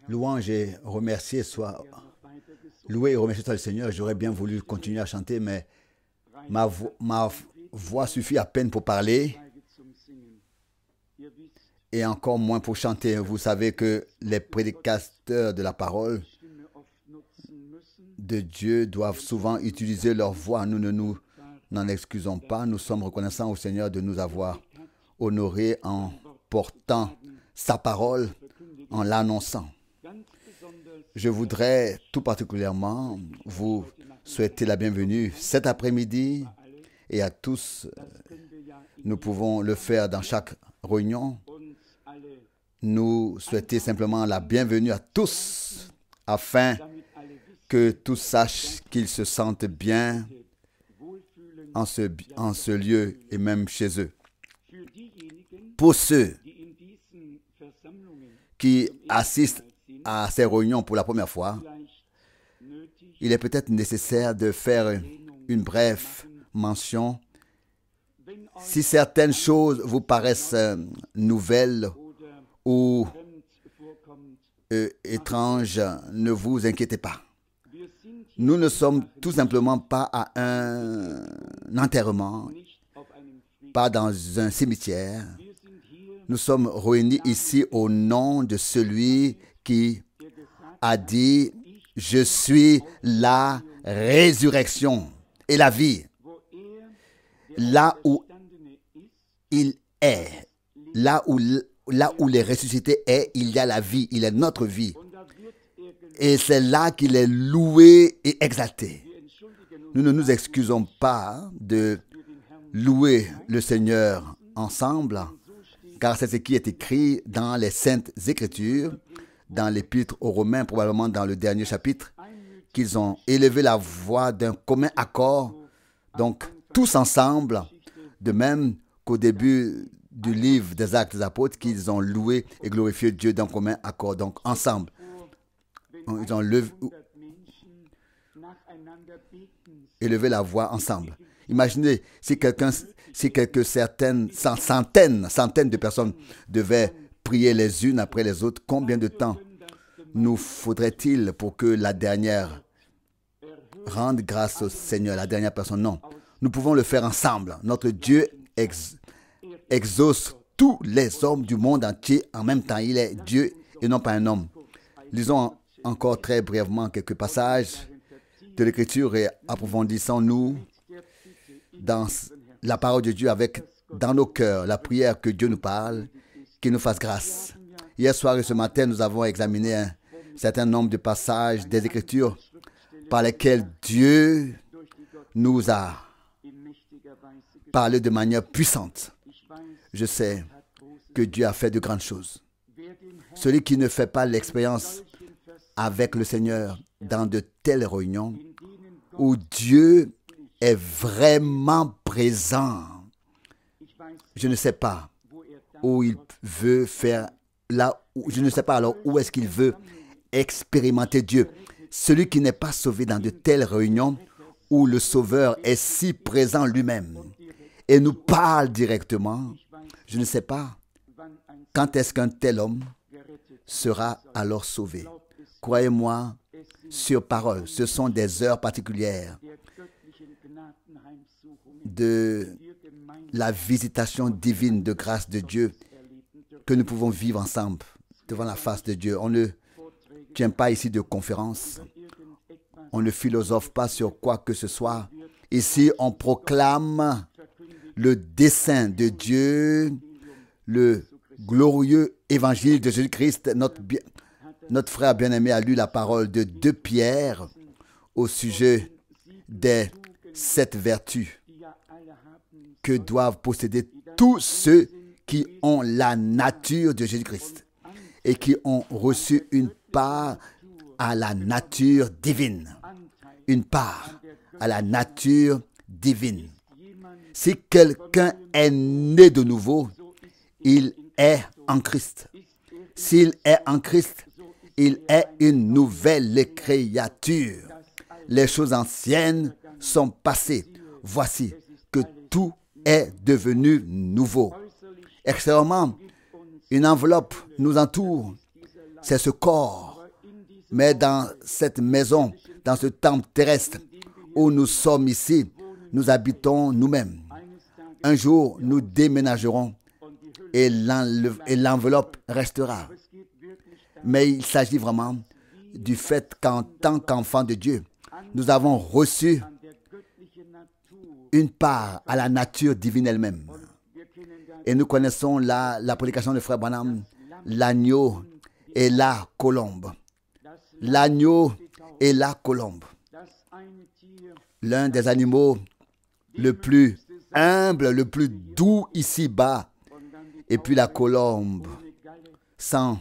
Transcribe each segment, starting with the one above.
Louange et remercier soit loué et remercier soit le Seigneur. J'aurais bien voulu continuer à chanter, mais ma voix suffit à peine pour parler et encore moins pour chanter. Vous savez que les prédicateurs de la parole de Dieu doivent souvent utiliser leur voix. Nous ne nous n'en excusons pas. Nous sommes reconnaissants au Seigneur de nous avoir honorés en portant sa parole, en l'annonçant. Je voudrais tout particulièrement vous souhaiter la bienvenue cet après-midi et à tous. Nous pouvons le faire dans chaque réunion. Nous souhaiter simplement la bienvenue à tous afin que tous sachent qu'ils se sentent bien en ce lieu et même chez eux. Pour ceux qui assistent à ces réunions pour la première fois, il est peut-être nécessaire de faire une brève mention. Si certaines choses vous paraissent nouvelles ou étranges, ne vous inquiétez pas. Nous ne sommes tout simplement pas à un enterrement, pas dans un cimetière. Nous sommes réunis ici au nom de celui qui a dit « Je suis la résurrection et la vie ». Là où il est, là où les ressuscités est, il y a la vie, il est notre vie. Et c'est là qu'il est loué et exalté. Nous ne nous excusons pas de louer le Seigneur ensemble, car c'est ce qui est écrit dans les Saintes Écritures, dans l'Épître aux Romains, probablement dans le dernier chapitre, qu'ils ont élevé la voix d'un commun accord, donc tous ensemble, de même qu'au début du livre des Actes des Apôtres, qu'ils ont loué et glorifié Dieu d'un commun accord, donc ensemble. Ils ont élevé la voix ensemble. Imaginez si certaines centaines de personnes devaient prier les unes après les autres, combien de temps nous faudrait-il pour que la dernière rende grâce au Seigneur, la dernière personne? Non, nous pouvons le faire ensemble. Notre Dieu exauce tous les hommes du monde entier en même temps. Il est Dieu et non pas un homme. Lisons encore très brièvement quelques passages de l'Écriture et approfondissons-nous dans la parole de Dieu avec dans nos cœurs la prière que Dieu nous parle, qu'il nous fasse grâce. Hier soir et ce matin, nous avons examiné un certain nombre de passages des Écritures par lesquels Dieu nous a parlé de manière puissante. Je sais que Dieu a fait de grandes choses. Celui qui ne fait pas l'expérience avec le Seigneur dans de telles réunions où Dieu est vraiment présent, je ne sais pas où il veut faire, je ne sais pas alors où est-ce qu'il veut expérimenter Dieu. Celui qui n'est pas sauvé dans de telles réunions où le Sauveur est si présent lui-même et nous parle directement, je ne sais pas quand est-ce qu'un tel homme sera alors sauvé. Croyez-moi, sur parole, ce sont des heures particulières de la visitation divine de grâce de Dieu que nous pouvons vivre ensemble devant la face de Dieu. On ne tient pas ici de conférence, on ne philosophe pas sur quoi que ce soit. Ici, on proclame le dessein de Dieu, le glorieux évangile de Jésus-Christ. Notre frère bien-aimé a lu la parole de 2 Pierre au sujet des 7 vertus que doivent posséder tous ceux qui ont la nature de Jésus-Christ et qui ont reçu une part à la nature divine. Une part à la nature divine. Si quelqu'un est né de nouveau, il est en Christ. S'il est en Christ, il est une nouvelle créature. Les choses anciennes sont passées. Voici que tout est devenu nouveau. Extérieurement, une enveloppe nous entoure c'est ce corps. Mais dans cette maison, dans ce temple terrestre où nous sommes ici, nous habitons nous-mêmes. Un jour, nous déménagerons et l'enveloppe restera. Mais il s'agit vraiment du fait qu'en tant qu'enfants de Dieu, nous avons reçu une part à la nature divine elle-même. Et nous connaissons la prédication de Frère Branham, l'agneau et la colombe. L'agneau et la colombe. L'un des animaux le plus humble, le plus doux ici-bas. Et puis la colombe, sans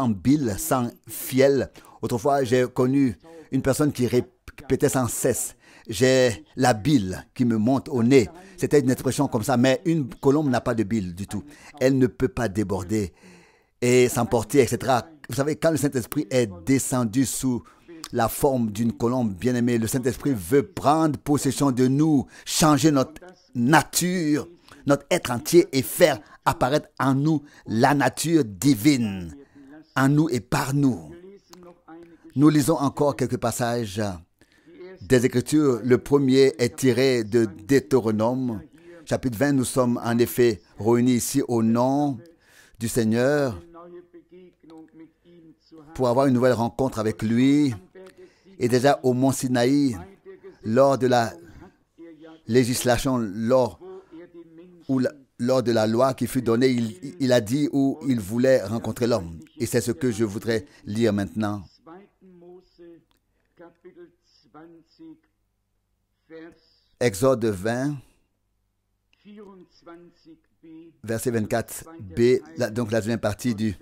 bile, sans fiel. Autrefois, j'ai connu une personne qui répétait sans cesse: j'ai la bile qui me monte au nez. C'était une expression comme ça, mais une colombe n'a pas de bile du tout. Elle ne peut pas déborder et s'emporter, etc. Vous savez, quand le Saint-Esprit est descendu sous la forme d'une colombe, bien-aimée, le Saint-Esprit veut prendre possession de nous, changer notre nature, notre être entier et faire apparaître en nous la nature divine, en nous et par nous. Nous lisons encore quelques passages des Écritures. Le premier est tiré de Deutéronome, chapitre 20. Nous sommes en effet réunis ici au nom du Seigneur pour avoir une nouvelle rencontre avec lui. Et déjà au mont Sinaï, lors de la législation, lors de la loi qui fut donnée, il a dit où il voulait rencontrer l'homme. Et c'est ce que je voudrais lire maintenant. Exode 20, verset 24b, donc la deuxième partie du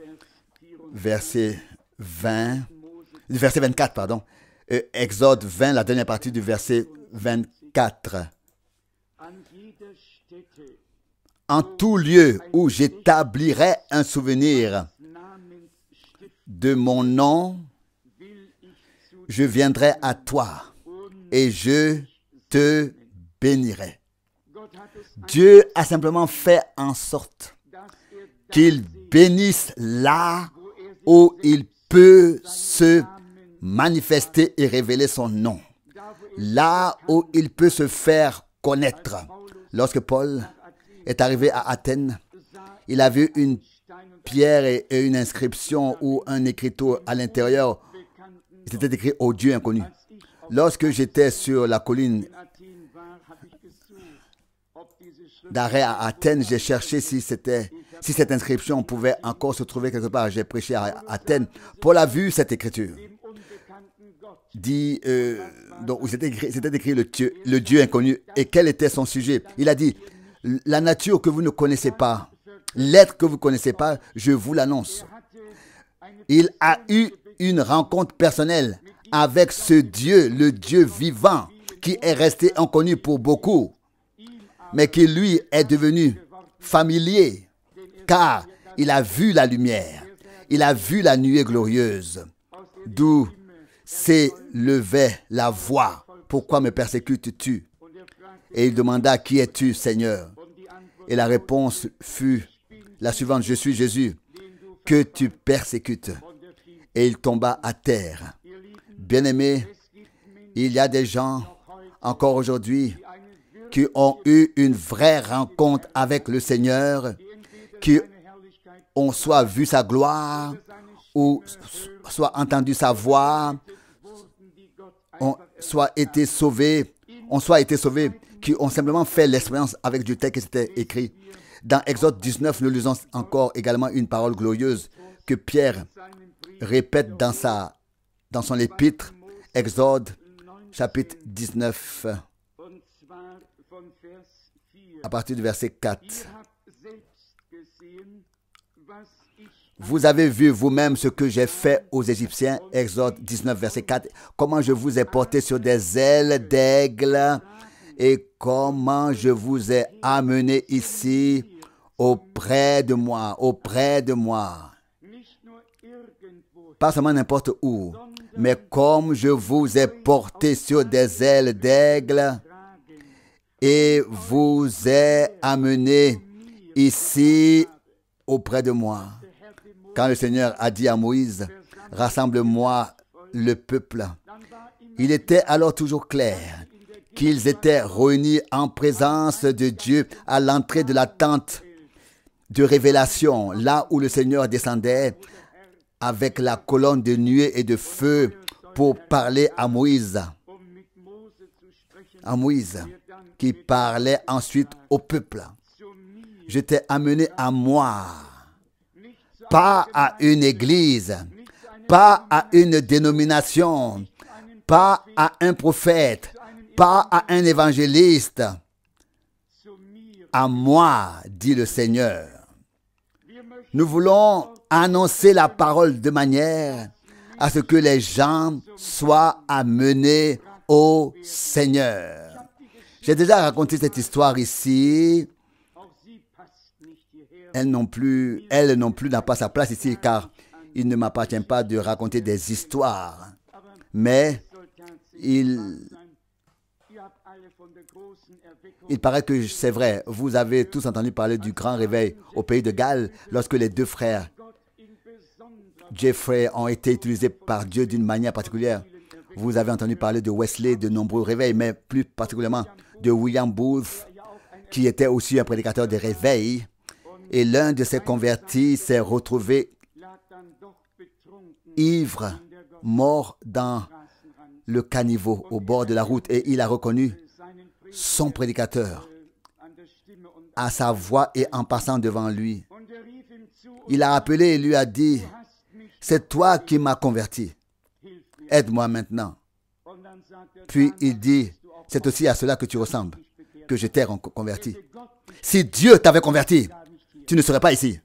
verset 24, pardon. Exode 20, la dernière partie du verset 24. En tout lieu où j'établirai un souvenir de mon nom, je viendrai à toi et je te bénirai. Dieu a simplement fait en sorte qu'il bénisse là où il peut se manifester et révéler son nom. Là où il peut se faire connaître. Lorsque Paul est arrivé à Athènes, il a vu une pierre et une inscription ou un écriteau à l'intérieur. C'était écrit au Dieu inconnu. Lorsque j'étais sur la colline d'arrêt à Athènes, j'ai cherché si cette inscription pouvait encore se trouver quelque part. J'ai prêché à Athènes. Paul a vu cette écriture. Donc c'était écrit le Dieu inconnu. Et quel était son sujet? Il a dit: la nature que vous ne connaissez pas, l'être que vous ne connaissez pas, je vous l'annonce. Il a eu une rencontre personnelle avec ce Dieu, le Dieu vivant, qui est resté inconnu pour beaucoup, mais qui lui est devenu familier, car il a vu la lumière, il a vu la nuée glorieuse, d'où s'élevait la voix: pourquoi me persécutes-tu? Et il demanda: qui es-tu, Seigneur? Et la réponse fut la suivante: je suis Jésus, que tu persécutes. Et il tomba à terre. Bien-aimés, il y a des gens encore aujourd'hui qui ont eu une vraie rencontre avec le Seigneur, qui ont soit vu sa gloire, ou soit entendu sa voix, ont soit été sauvés, qui ont simplement fait l'expérience avec du texte qui était écrit. Dans Exode 19, nous lisons encore également une parole glorieuse que Pierre répète dans son épître. Exode chapitre 19, à partir du verset 4. Vous avez vu vous-même ce que j'ai fait aux Égyptiens, Exode 19, verset 4, comment je vous ai porté sur des ailes d'aigle et comment je vous ai amené ici auprès de moi. Pas seulement n'importe où, mais comme je vous ai porté sur des ailes d'aigle et vous ai amené ici auprès de moi. Quand le Seigneur a dit à Moïse, rassemble-moi le peuple, il était alors toujours clair qu'ils étaient réunis en présence de Dieu à l'entrée de la tente de révélation, là où le Seigneur descendait avec la colonne de nuée et de feu pour parler à Moïse. À Moïse, qui parlait ensuite au peuple. Je t'ai amené à moi, pas à une église, pas à une dénomination, pas à un prophète, pas à un évangéliste. À moi, dit le Seigneur. Nous voulons annoncer la parole de manière à ce que les gens soient amenés au Seigneur. J'ai déjà raconté cette histoire ici. Elle non plus n'a pas sa place ici, car il ne m'appartient pas de raconter des histoires. Mais il paraît que c'est vrai. Vous avez tous entendu parler du grand réveil au pays de Galles, lorsque les deux frères Jeffrey ont été utilisés par Dieu d'une manière particulière. Vous avez entendu parler de Wesley, de nombreux réveils, mais plus particulièrement de William Booth, qui était aussi un prédicateur de réveil. Et l'un de ses convertis s'est retrouvé ivre, mort dans le caniveau au bord de la route. Et il a reconnu son prédicateur à sa voix et en passant devant lui. Il a appelé et lui a dit, « C'est toi qui m'as converti. Aide-moi maintenant. » Puis il dit, « C'est aussi à cela que tu ressembles, que je t'ai converti. Si Dieu t'avait converti, tu ne serais pas ici.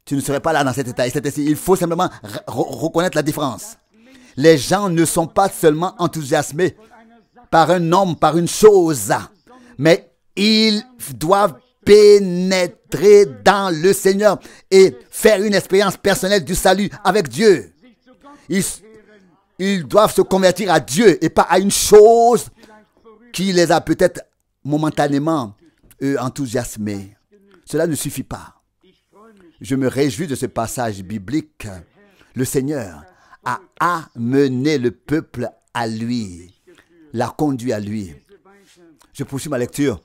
Tu ne serais pas là dans cet état. Il faut simplement reconnaître la différence. Les gens ne sont pas seulement enthousiasmés par un homme, par une chose, mais ils doivent pénétrer dans le Seigneur et faire une expérience personnelle du salut avec Dieu. Ils doivent se convertir à Dieu et pas à une chose qui les a peut-être momentanément enthousiasmés. Cela ne suffit pas. Je me réjouis de ce passage biblique. Le Seigneur a amené le peuple à lui, l'a conduit à lui. Je poursuis ma lecture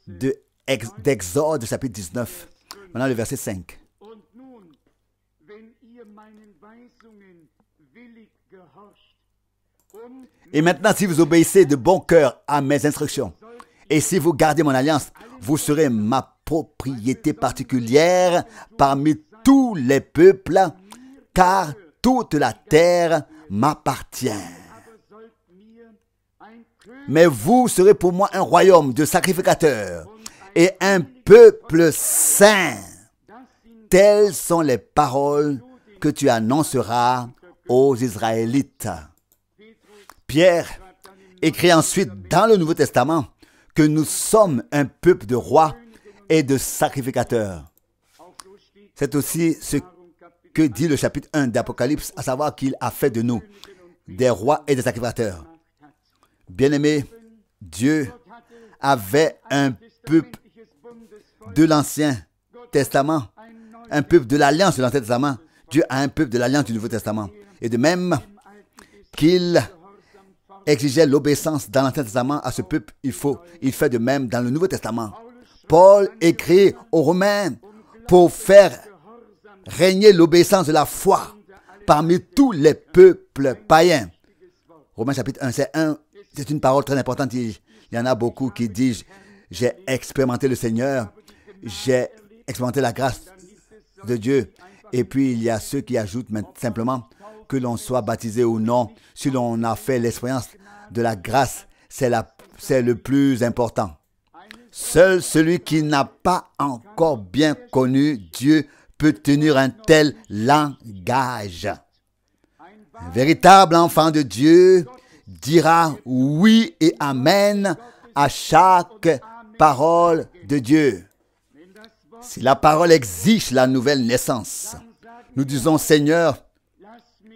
d'Exode, chapitre 19, maintenant le verset 5. Et maintenant, si vous obéissez de bon cœur à mes instructions, et si vous gardez mon alliance, vous serez ma propriété particulière parmi tous les peuples, car toute la terre m'appartient. Mais vous serez pour moi un royaume de sacrificateurs et un peuple saint. Telles sont les paroles que tu annonceras aux Israélites. Pierre écrit ensuite dans le Nouveau Testament que nous sommes un peuple de rois et de sacrificateurs. C'est aussi ce que dit le chapitre 1 d'Apocalypse, à savoir qu'il a fait de nous des rois et des sacrificateurs. Bien-aimés, Dieu avait un peuple de l'Ancien Testament, un peuple de l'Alliance de l'Ancien Testament. Dieu a un peuple de l'Alliance du Nouveau Testament. Et de même qu'il exigeait l'obéissance dans l'Ancien Testament à ce peuple, il fait de même dans le Nouveau Testament. Paul écrit aux Romains pour faire régner l'obéissance de la foi parmi tous les peuples païens. Romains chapitre 1, c'est une parole très importante. Il y en a beaucoup qui disent, j'ai expérimenté le Seigneur, j'ai expérimenté la grâce de Dieu. Et puis il y a ceux qui ajoutent simplement que l'on soit baptisé ou non, si l'on a fait l'expérience de la grâce, c'est le plus important. Seul celui qui n'a pas encore bien connu Dieu peut tenir un tel langage. Un véritable enfant de Dieu dira oui et amen à chaque parole de Dieu. Si la parole exige la nouvelle naissance, nous disons, Seigneur,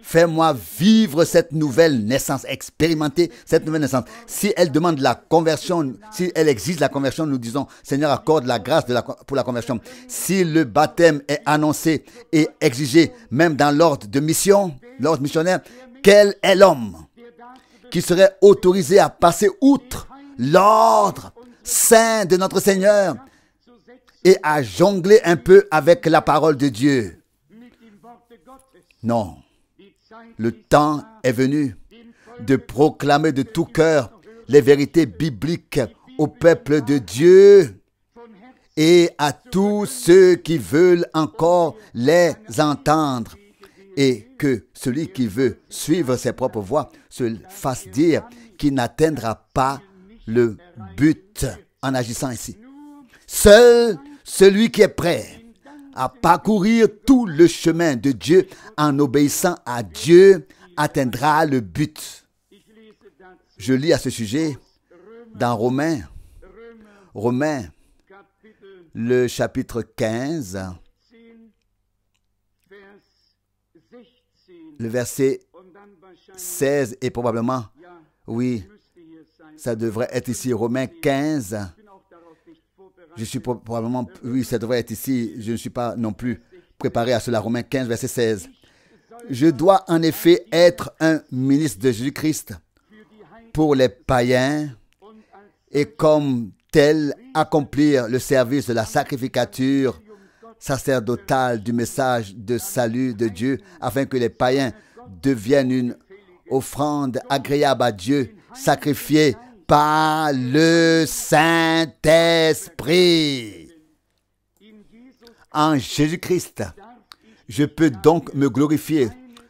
Fais-moi vivre cette nouvelle naissance, expérimenter cette nouvelle naissance. Si elle demande la conversion, si elle exige la conversion, nous disons, Seigneur, accorde la grâce pour la conversion. Si le baptême est annoncé et exigé, même dans l'ordre de mission, l'ordre missionnaire, quel est l'homme qui serait autorisé à passer outre l'ordre saint de notre Seigneur et à jongler un peu avec la parole de Dieu? Non. Le temps est venu de proclamer de tout cœur les vérités bibliques au peuple de Dieu et à tous ceux qui veulent encore les entendre. Et que celui qui veut suivre ses propres voies se fasse dire qu'il n'atteindra pas le but en agissant ici. Seul celui qui est prêt à parcourir tout le chemin de Dieu en obéissant à Dieu atteindra le but. Je lis à ce sujet dans Romains, le chapitre 15, le verset 16 et probablement, oui, ça devrait être ici, Romains 15. Je suis probablement, oui, ça devrait être ici. Je ne suis pas non plus préparé à cela. Romains 15, verset 16. Je dois en effet être un ministre de Jésus-Christ pour les païens et comme tel accomplir le service de la sacrificature sacerdotale du message de salut de Dieu afin que les païens deviennent une offrande agréable à Dieu, sacrifiée par le Saint-Esprit. En Jésus-Christ, je peux donc me glorifier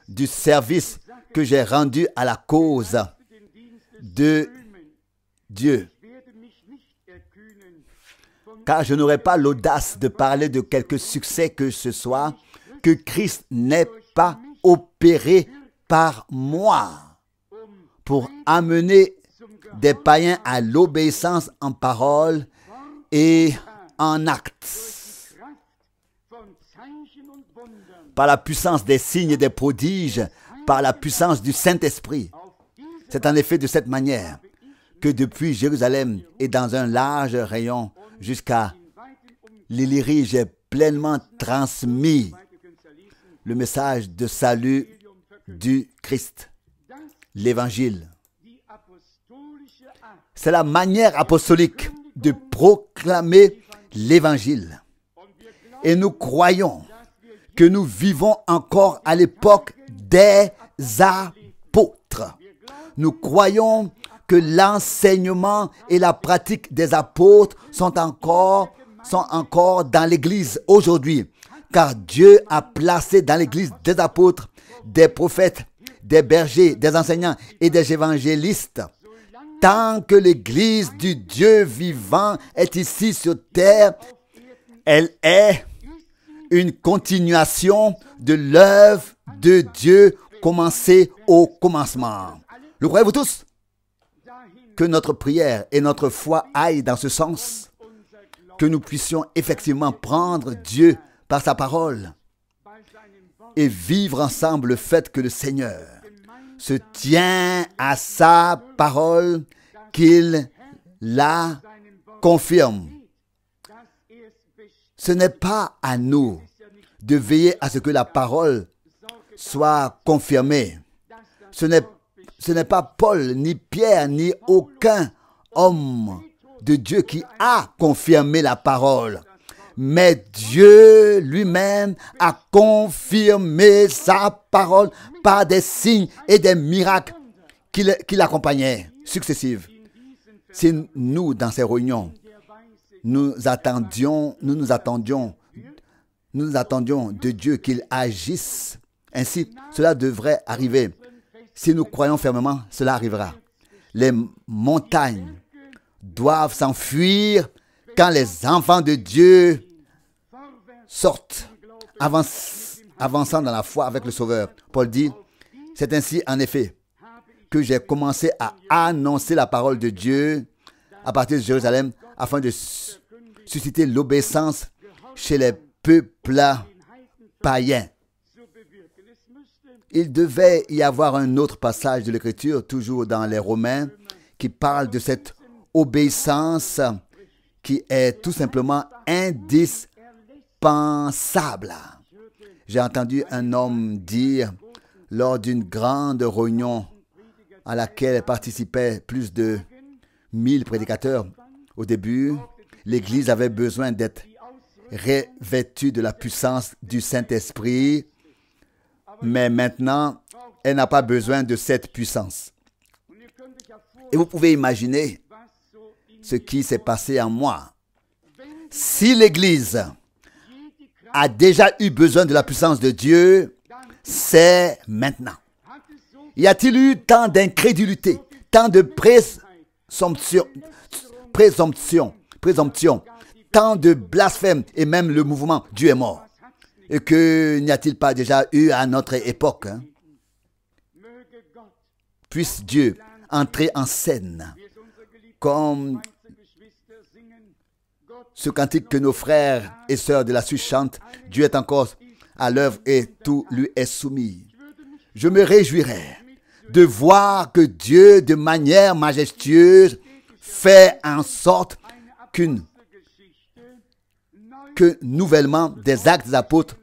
du service que j'ai rendu à la cause de Dieu. Car je n'aurai pas l'audace de parler de quelque succès que ce soit que Christ n'ait pas opéré par moi pour amener des païens à l'obéissance en parole et en actes. Par la puissance des signes et des prodiges, par la puissance du Saint-Esprit. C'est en effet de cette manière que depuis Jérusalem et dans un large rayon jusqu'à l'Illyrie, j'ai pleinement transmis le message de salut du Christ, l'Évangile. C'est la manière apostolique de proclamer l'Évangile. Et nous croyons que nous vivons encore à l'époque des apôtres. Nous croyons que l'enseignement et la pratique des apôtres sont encore dans l'Église aujourd'hui. Car Dieu a placé dans l'Église des apôtres, des prophètes, des bergers, des enseignants et des évangélistes. Tant que l'Église du Dieu vivant est ici sur terre, elle est une continuation de l'œuvre de Dieu commencée au commencement. Le croyez-vous tous? Que notre prière et notre foi aillent dans ce sens, que nous puissions effectivement prendre Dieu par sa parole et vivre ensemble le fait que le Seigneur se tient à sa parole, qu'il la confirme. Ce n'est pas à nous de veiller à ce que la parole soit confirmée. Ce n'est pas Paul, ni Pierre, ni aucun homme de Dieu qui a confirmé la parole. Mais Dieu lui-même a confirmé sa parole par des signes et des miracles qui l'accompagnaient, successifs. Si nous, dans ces réunions, nous attendions de Dieu qu'il agisse ainsi, cela devrait arriver. Si nous croyons fermement, cela arrivera. Les montagnes doivent s'enfuir quand les enfants de Dieu sortent, avançant dans la foi avec le Sauveur. Paul dit, c'est ainsi en effet que j'ai commencé à annoncer la parole de Dieu à partir de Jérusalem afin de susciter l'obéissance chez les peuples païens. Il devait y avoir un autre passage de l'Écriture, toujours dans les Romains, qui parle de cette obéissance qui est tout simplement indispensable. J'ai entendu un homme dire, lors d'une grande réunion à laquelle participaient plus de 1000 prédicateurs, au début, l'Église avait besoin d'être revêtue de la puissance du Saint-Esprit, mais maintenant, elle n'a pas besoin de cette puissance. Et vous pouvez imaginer ce qui s'est passé en moi. Si l'Église a déjà eu besoin de la puissance de Dieu, c'est maintenant. Y a-t-il eu tant d'incrédulité, tant de présomption, tant de blasphème et même le mouvement « Dieu est mort » et que n'y a-t-il pas déjà eu à notre époque? Puisse Dieu entrer en scène comme ce cantique que nos frères et sœurs de la Suisse chantent. Dieu est encore à l'œuvre et tout lui est soumis. Je me réjouirais de voir que Dieu, de manière majestueuse, fait en sorte que nouvellement des actes des apôtres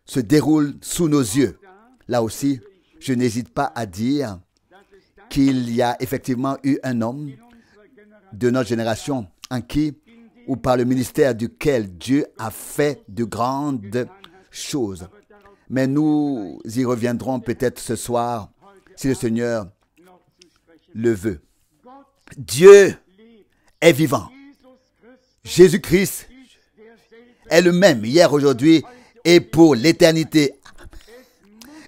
se déroulent sous nos yeux. Là aussi, je n'hésite pas à dire qu'il y a effectivement eu un homme de notre génération en qui, ou par le ministère duquel Dieu a fait de grandes choses. Mais nous y reviendrons peut-être ce soir, si le Seigneur le veut. Dieu est vivant. Jésus-Christ est le même hier, aujourd'hui et pour l'éternité.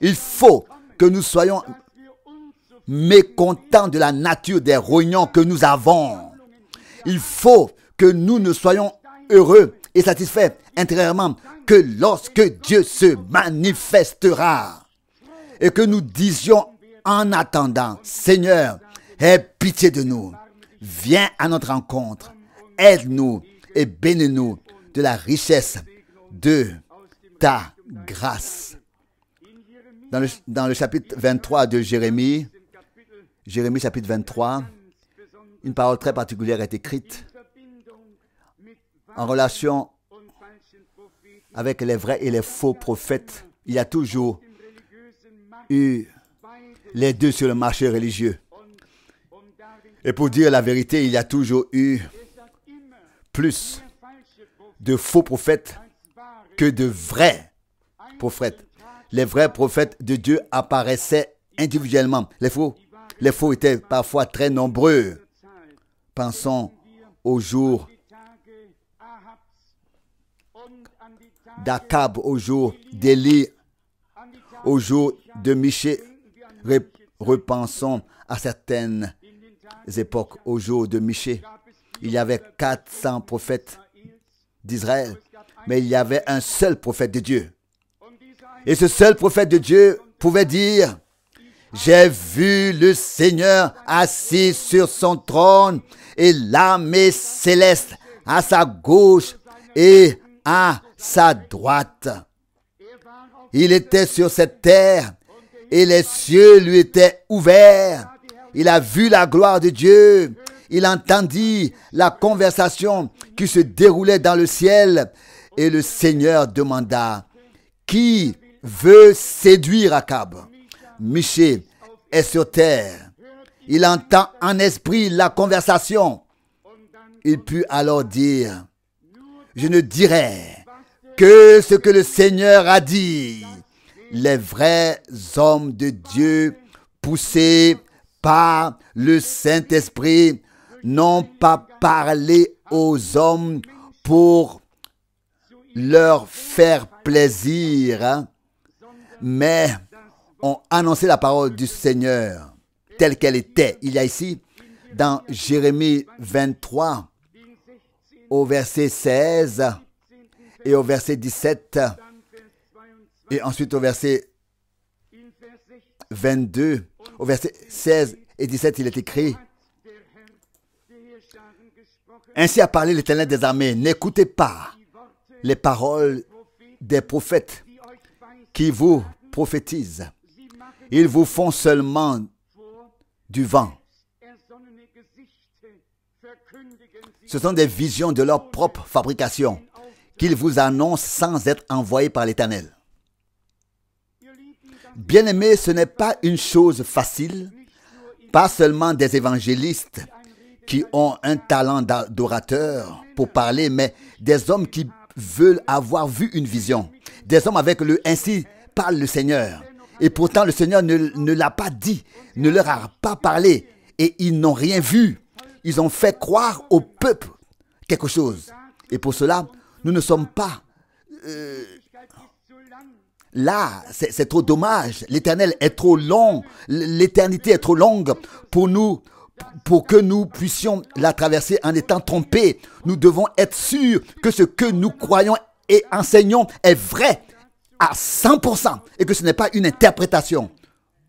Il faut que nous soyons mécontents de la nature des réunions que nous avons. Il faut que nous ne soyons heureux et satisfaits intérieurement que lorsque Dieu se manifestera et que nous disions en attendant, Seigneur, aie pitié de nous, viens à notre rencontre, aide-nous et bénis-nous de la richesse de ta grâce. Dans le chapitre 23 de Jérémie chapitre 23, une parole très particulière est écrite en relation avec les vrais et les faux prophètes. Il y a toujours eu les deux sur le marché religieux. Et pour dire la vérité, il y a toujours eu plus de faux prophètes que de vrais prophètes. Les vrais prophètes de Dieu apparaissaient individuellement. Les faux étaient parfois très nombreux. Pensons aux jours d'Akab, aux jours d'Élie, aux jours de Michée. Repensons à certaines époques, aux jours de Michée. Il y avait 400 prophètes d'Israël, mais il y avait un seul prophète de Dieu. Et ce seul prophète de Dieu pouvait dire: j'ai vu le Seigneur assis sur son trône et l'armée céleste à sa gauche et à sa droite. Il était sur cette terre et les cieux lui étaient ouverts. Il a vu la gloire de Dieu. Il entendit la conversation qui se déroulait dans le ciel. Et le Seigneur demanda: qui veut séduire Akab? Michée est sur terre. Il entend en esprit la conversation. Il put alors dire: je ne dirai que ce que le Seigneur a dit. Les vrais hommes de Dieu, poussés par le Saint-Esprit, n'ont pas parlé aux hommes pour leur faire plaisir, mais ont annoncé la parole du Seigneur telle qu'elle était. Il y a ici, dans Jérémie 23, au verset 16 et au verset 17, et ensuite au verset 22, au verset 16 et 17, il est écrit: ainsi a parlé l'Éternel des armées, n'écoutez pas les paroles des prophètes qui vous prophétisent. Ils vous font seulement du vent. Ce sont des visions de leur propre fabrication qu'ils vous annoncent sans être envoyés par l'Éternel. Bien-aimés, ce n'est pas une chose facile, pas seulement des évangélistes qui ont un talent d'orateur pour parler, mais des hommes qui veulent avoir vu une vision. Des hommes avec le « ainsi parle le Seigneur ». Et pourtant, le Seigneur ne l'a pas dit, ne leur a pas parlé. Et ils n'ont rien vu. Ils ont fait croire au peuple quelque chose. Et pour cela, nous ne sommes pas là. C'est trop dommage. L'Éternel est trop long. L'éternité est trop longue pour que nous puissions la traverser en étant trompés. Nous devons être sûrs que ce que nous croyons et enseignons est vrai à 100% et que ce n'est pas une interprétation.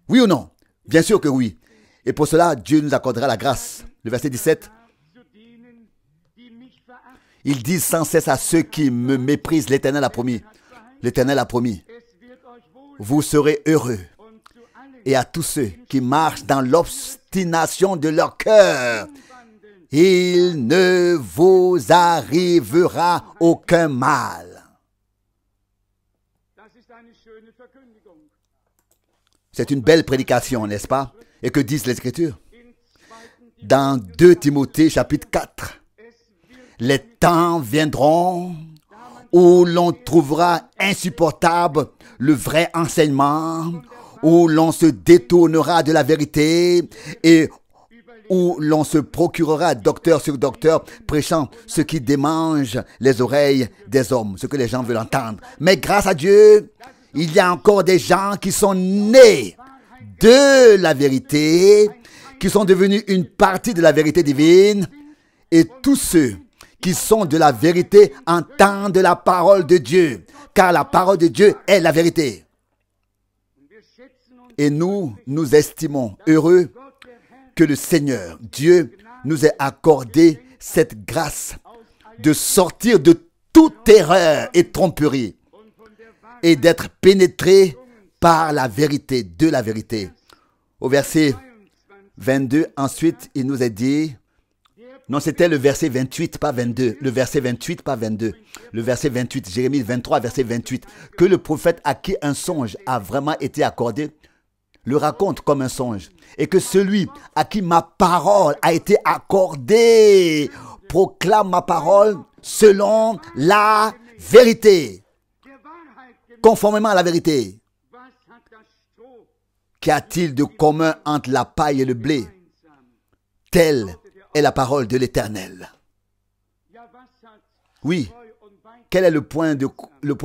Oui ou non? Bien sûr que oui. Et pour cela, Dieu nous accordera la grâce. Le verset 17. Ils disent sans cesse à ceux qui me méprisent, l'Éternel a promis. L'Éternel a promis. Vous serez heureux. Et à tous ceux qui marchent dans l'obstination de leur cœur, il ne vous arrivera aucun mal. C'est une belle prédication, n'est-ce pas? Et que disent les Écritures? Dans 2 Timothée chapitre 4, les temps viendront où l'on trouvera insupportable le vrai enseignement, où l'on se détournera de la vérité et où l'on se procurera docteur sur docteur prêchant ce qui démange les oreilles des hommes, ce que les gens veulent entendre. Mais grâce à Dieu, il y a encore des gens qui sont nés de la vérité, qui sont devenus une partie de la vérité divine, et tous ceux qui sont de la vérité entendent la parole de Dieu, car la parole de Dieu est la vérité. Et nous nous estimons heureux que le Seigneur, Dieu, nous ait accordé cette grâce de sortir de toute erreur et tromperie et d'être pénétré par la vérité, de la vérité. Au verset 22, ensuite, il nous est dit, non, c'était le verset 28, pas 22, le verset 28, pas 22, le verset 28, Jérémie 23, verset 28, que le prophète à qui un songe a vraiment été accordé, le raconte comme un songe, et que celui à qui ma parole a été accordée proclame ma parole selon la vérité, conformément à la vérité. Qu'y a-t-il de commun entre la paille et le blé? Telle est la parole de l'Éternel. Oui, quel est le point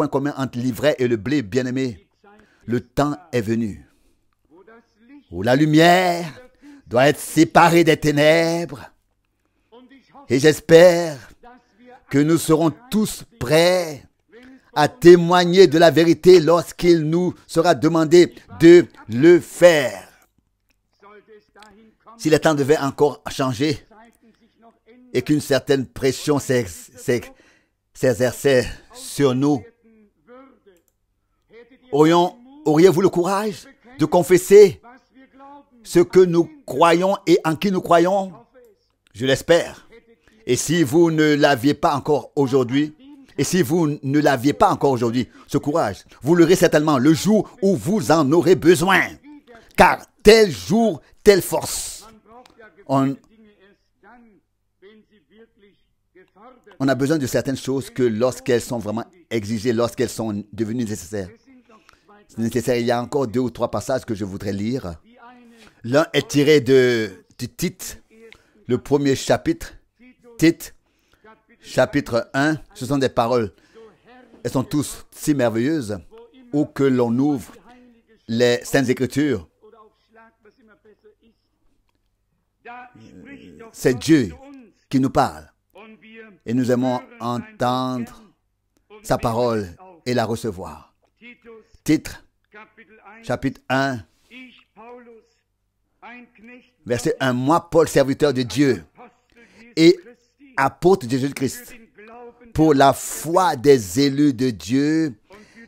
commun entre l'ivraie et le blé, bien-aimé? Le temps est venu où la lumière doit être séparée des ténèbres. Et j'espère que nous serons tous prêts à témoigner de la vérité lorsqu'il nous sera demandé de le faire. Si les temps devaient encore changer et qu'une certaine pression s'exerçait sur nous, auriez-vous le courage de confesser ce que nous croyons et en qui nous croyons? Je l'espère. Et si vous ne l'aviez pas encore aujourd'hui, ce courage, vous l'aurez certainement le jour où vous en aurez besoin. Car tel jour, telle force. On a besoin de certaines choses que lorsqu'elles sont vraiment exigées, lorsqu'elles sont devenues nécessaires. C'est nécessaire. Il y a encore 2 ou 3 passages que je voudrais lire. L'un est tiré de Tite, le premier chapitre. Tite, chapitre 1, ce sont des paroles. Elles sont tous si merveilleuses. Où que l'on ouvre les Saintes Écritures, c'est Dieu qui nous parle. Et nous aimons entendre sa parole et la recevoir. Titre, chapitre 1, verset 1. Moi, Paul, serviteur de Dieu et apôtre de Jésus-Christ, pour la foi des élus de Dieu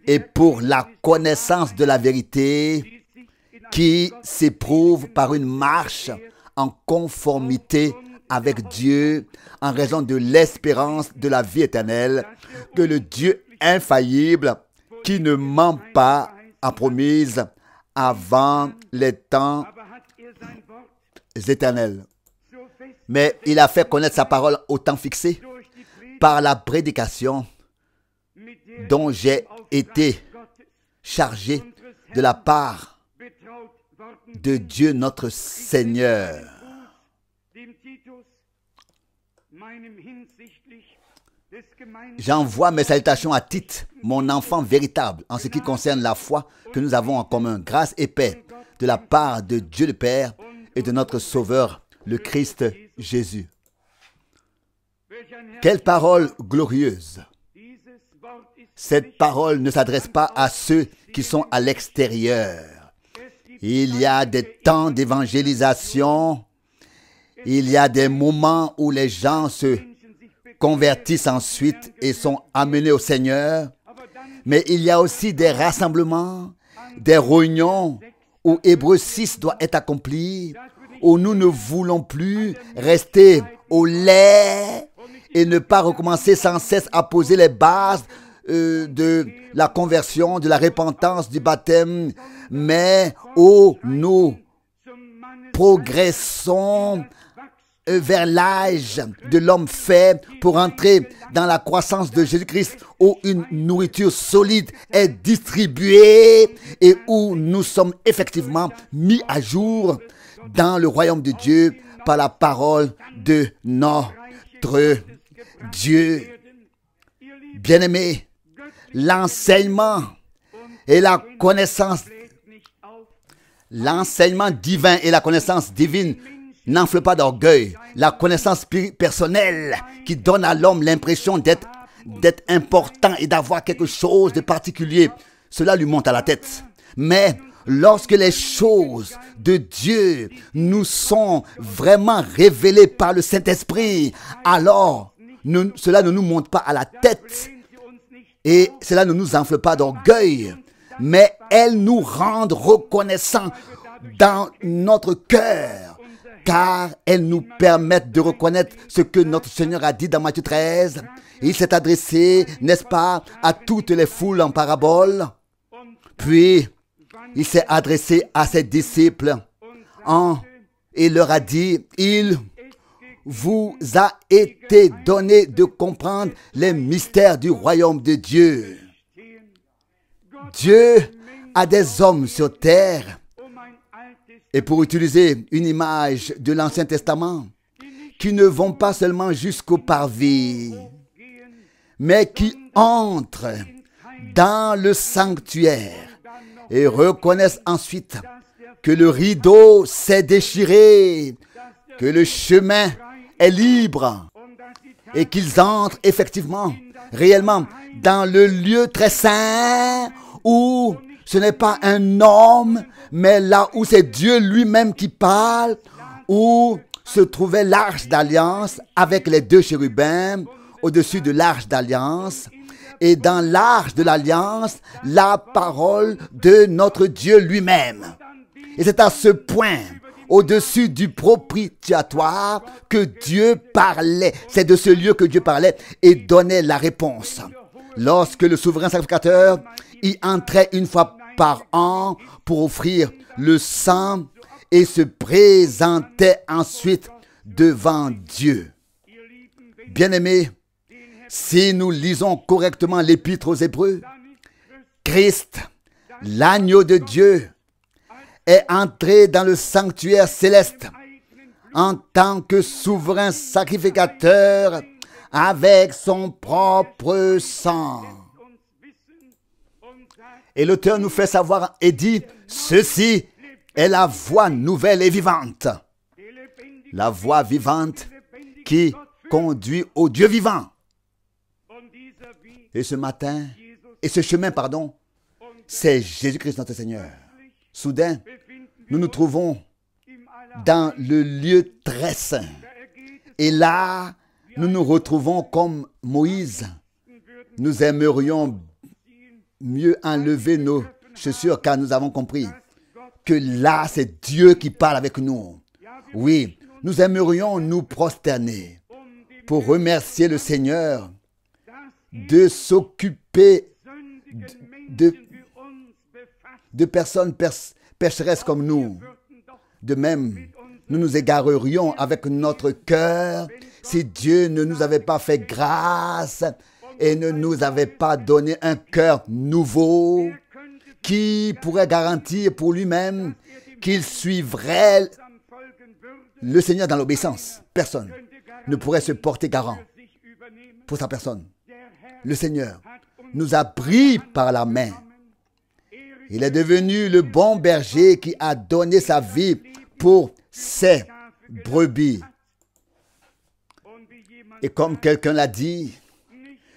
et pour la connaissance de la vérité qui s'éprouve par une marche en conformité avec Dieu en raison de l'espérance de la vie éternelle que le Dieu infaillible qui ne ment pas a promise avant les temps éternels. Mais il a fait connaître sa parole au temps fixé par la prédication dont j'ai été chargé de la part de Dieu notre Seigneur. J'envoie mes salutations à Tite, mon enfant véritable, en ce qui concerne la foi que nous avons en commun. Grâce et paix de la part de Dieu le Père et de notre Sauveur, le Christ Jésus. Quelle parole glorieuse! Cette parole ne s'adresse pas à ceux qui sont à l'extérieur. Il y a des temps d'évangélisation. Il y a des moments où les gens se convertissent ensuite et sont amenés au Seigneur. Mais il y a aussi des rassemblements, des réunions où Hébreux 6 doit être accompli, où nous ne voulons plus rester au lait et ne pas recommencer sans cesse à poser les bases de la conversion, de la repentance, du baptême, mais où nous progressons vers l'âge de l'homme fait pour entrer dans la croissance de Jésus-Christ, où une nourriture solide est distribuée et où nous sommes effectivement mis à jour dans le royaume de Dieu par la parole de notre Dieu. Bien-aimés, l'enseignement et la connaissance, l'enseignement divin et la connaissance divine n'enfle pas d'orgueil. La connaissance personnelle qui donne à l'homme l'impression d'être important et d'avoir quelque chose de particulier, cela lui monte à la tête. Mais lorsque les choses de Dieu nous sont vraiment révélées par le Saint-Esprit, alors cela ne nous monte pas à la tête et cela ne nous enfle pas d'orgueil, mais elles nous rendent reconnaissants dans notre cœur, car elles nous permettent de reconnaître ce que notre Seigneur a dit dans Matthieu 13. Il s'est adressé, n'est-ce pas, à toutes les foules en parabole, puis il s'est adressé à ses disciples et leur a dit, il vous a été donné de comprendre les mystères du royaume de Dieu. Dieu a des hommes sur terre, et pour utiliser une image de l'Ancien Testament, qui ne vont pas seulement jusqu'au parvis, mais qui entrent dans le sanctuaire et reconnaissent ensuite que le rideau s'est déchiré, que le chemin est libre et qu'ils entrent effectivement, réellement, dans le lieu très saint où ce n'est pas un homme, mais là où c'est Dieu lui-même qui parle, où se trouvait l'arche d'alliance avec les deux chérubins au-dessus de l'arche d'alliance. Et dans l'arche de l'alliance, la parole de notre Dieu lui-même. Et c'est à ce point, au-dessus du propitiatoire, que Dieu parlait. C'est de ce lieu que Dieu parlait et donnait la réponse. Lorsque le souverain sacrificateur y entrait une fois par an pour offrir le sang et se présentait ensuite devant Dieu. Bien-aimés, si nous lisons correctement l'épître aux Hébreux, Christ, l'agneau de Dieu, est entré dans le sanctuaire céleste en tant que souverain sacrificateur avec son propre sang. Et l'auteur nous fait savoir et dit, ceci est la voix nouvelle et vivante. La voix vivante qui conduit au Dieu vivant. Et ce chemin, c'est Jésus-Christ notre Seigneur. Soudain, nous nous trouvons dans le lieu très saint. Et là, nous nous retrouvons comme Moïse. Nous aimerions mieux enlever nos chaussures car nous avons compris que là, c'est Dieu qui parle avec nous. Oui, nous aimerions nous prosterner pour remercier le Seigneur de s'occuper de personnes pécheresses comme nous. De même, nous nous égarerions avec notre cœur si Dieu ne nous avait pas fait grâce et ne nous avait pas donné un cœur nouveau qui pourrait garantir pour lui-même qu'il suivrait le Seigneur dans l'obéissance. Personne ne pourrait se porter garant pour sa personne. Le Seigneur nous a pris par la main. Il est devenu le bon berger qui a donné sa vie pour ses brebis. Et comme quelqu'un l'a dit,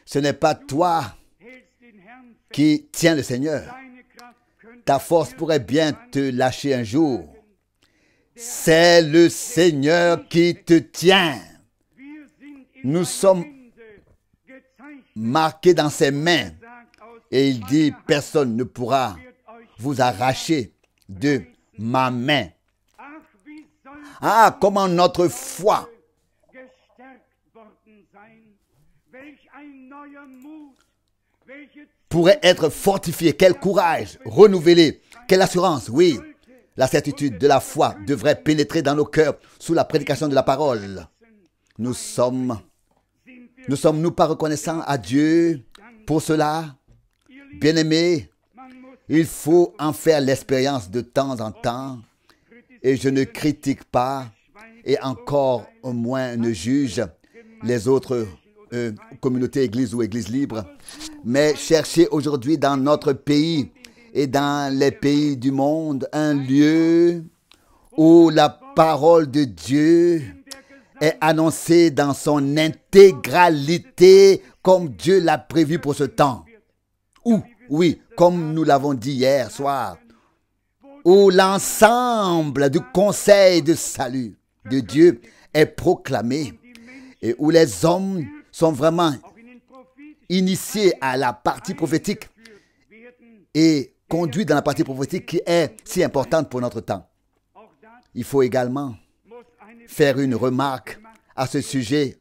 ce n'est pas toi qui tiens le Seigneur. Ta force pourrait bien te lâcher un jour. C'est le Seigneur qui te tient. Nous sommes marqués dans ses mains. Et il dit, personne ne pourra vous arracher de ma main. Ah, comment notre foi pourrait être fortifiée. Quel courage, renouvelé, quelle assurance, oui. La certitude de la foi devrait pénétrer dans nos cœurs sous la prédication de la parole. Nous sommes-nous pas reconnaissants à Dieu pour cela? Bien-aimés, il faut en faire l'expérience de temps en temps. Et je ne critique pas et encore moins ne juge les autres communautés, églises ou églises libres. Mais cherchez aujourd'hui dans notre pays et dans les pays du monde un lieu où la parole de Dieu est annoncée dans son intégralité comme Dieu l'a prévu pour ce temps. Ou, oui, comme nous l'avons dit hier soir, où l'ensemble du conseil de salut de Dieu est proclamé et où les hommes sont vraiment initiés à la partie prophétique et conduits dans la partie prophétique qui est si importante pour notre temps. Il faut également faire une remarque à ce sujet.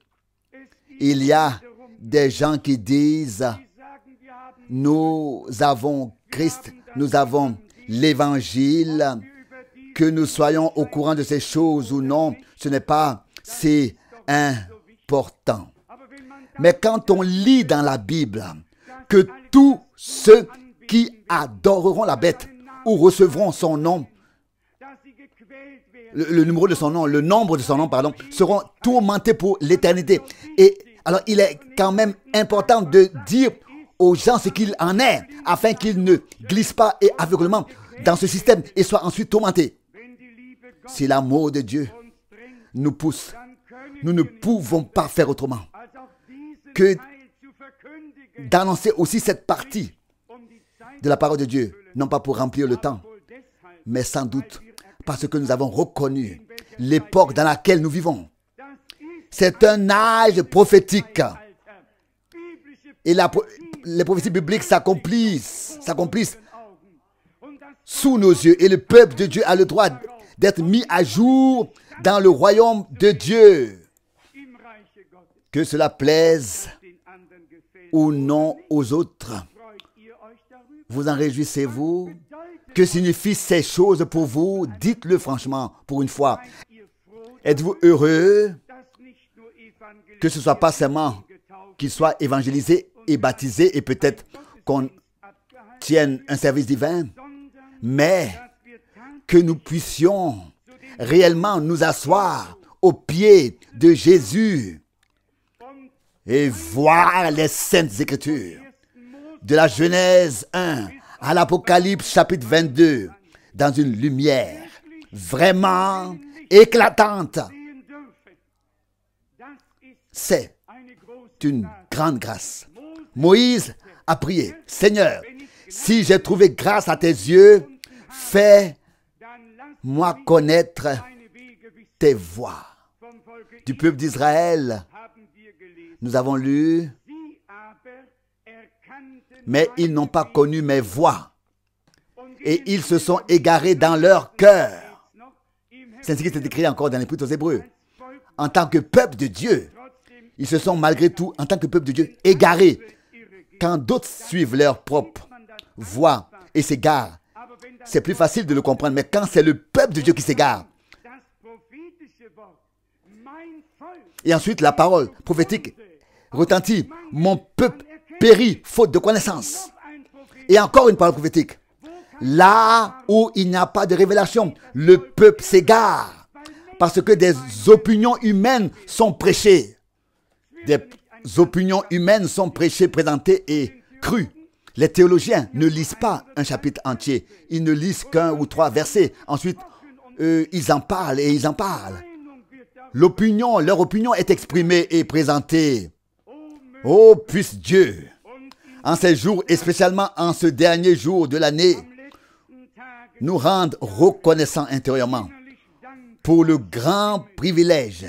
Il y a des gens qui disent « Nous avons Christ, nous avons l'Évangile, que nous soyons au courant de ces choses ou non, ce n'est pas si important. » Mais quand on lit dans la Bible que tous ceux qui adoreront la bête ou recevront son nom, le numéro de son nom, le nombre de son nom, pardon, seront tourmentés pour l'éternité. Et alors, il est quand même important de dire aux gens ce qu'il en est, afin qu'ils ne glissent pas et aveuglement dans ce système et soient ensuite tourmentés. Si l'amour de Dieu nous pousse, nous ne pouvons pas faire autrement que d'annoncer aussi cette partie de la parole de Dieu, non pas pour remplir le temps, mais sans doute parce que nous avons reconnu l'époque dans laquelle nous vivons. C'est un âge prophétique. Et les prophéties bibliques s'accomplissent sous nos yeux. Et le peuple de Dieu a le droit d'être mis à jour dans le royaume de Dieu. Que cela plaise ou non aux autres. Vous en réjouissez-vous? Que signifient ces choses pour vous? Dites-le franchement pour une fois. Êtes-vous heureux que ce ne soit pas seulement qu'il soit évangélisé et baptisé et peut-être qu'on tienne un service divin, mais que nous puissions réellement nous asseoir aux pieds de Jésus et voir les saintes écritures de la Genèse 1 à l'Apocalypse chapitre 22 dans une lumière vraiment éclatante. C'est une grande grâce. Moïse a prié, Seigneur, si j'ai trouvé grâce à tes yeux, fais-moi connaître tes voies. Du peuple d'Israël, nous avons lu, mais ils n'ont pas connu mes voies. et ils se sont égarés dans leur cœur. C'est ainsi que c'est écrit encore dans l'Épître aux Hébreux. En tant que peuple de Dieu, ils se sont malgré tout, en tant que peuple de Dieu, égarés. Quand d'autres suivent leur propre voie et s'égarent, c'est plus facile de le comprendre. Mais quand c'est le peuple de Dieu qui s'égare, et ensuite la parole prophétique retentit, mon peuple périt faute de connaissance. Et encore une parole prophétique. Là où il n'y a pas de révélation, le peuple s'égare parce que des opinions humaines sont prêchées. Des opinions humaines sont prêchées, présentées et crues. Les théologiens ne lisent pas un chapitre entier. Ils ne lisent qu'un ou trois versets. Ensuite, ils en parlent et ils en parlent. Leur opinion est exprimée et présentée. Oh, puisse Dieu, en ces jours, et spécialement en ce dernier jour de l'année, nous rendre reconnaissants intérieurement pour le grand privilège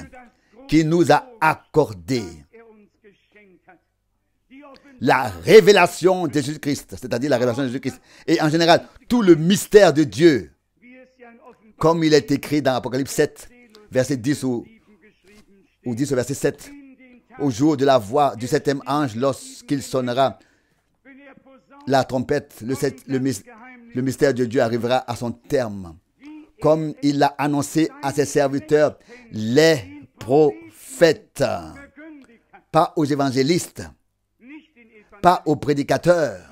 qu'il nous a accordé. La révélation de Jésus-Christ, c'est-à-dire la révélation de Jésus-Christ, et en général, tout le mystère de Dieu, comme il est écrit dans Apocalypse 7, verset 10 ou 10 au verset 7, au jour de la voix du septième ange, lorsqu'il sonnera la trompette, le mystère de Dieu arrivera à son terme. Comme il l'a annoncé à ses serviteurs, les prophètes, pas aux évangélistes, pas aux prédicateurs,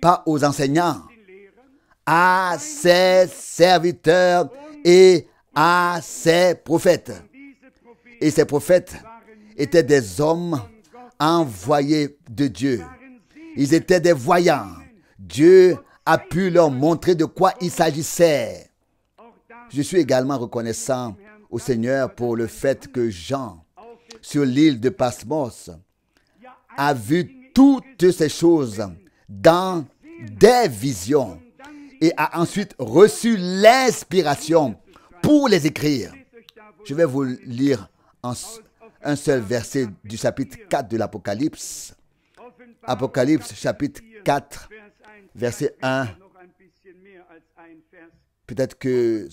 pas aux enseignants, à ses serviteurs et à ses prophètes. Et ces prophètes étaient des hommes envoyés de Dieu. Ils étaient des voyants. Dieu a pu leur montrer de quoi il s'agissait. Je suis également reconnaissant au Seigneur pour le fait que Jean, sur l'île de Patmos, a vu toutes ces choses dans des visions et a ensuite reçu l'inspiration pour les écrire. Je vais vous lire un seul verset du chapitre 4 de l'Apocalypse. Apocalypse chapitre 4, verset 1. Peut-être que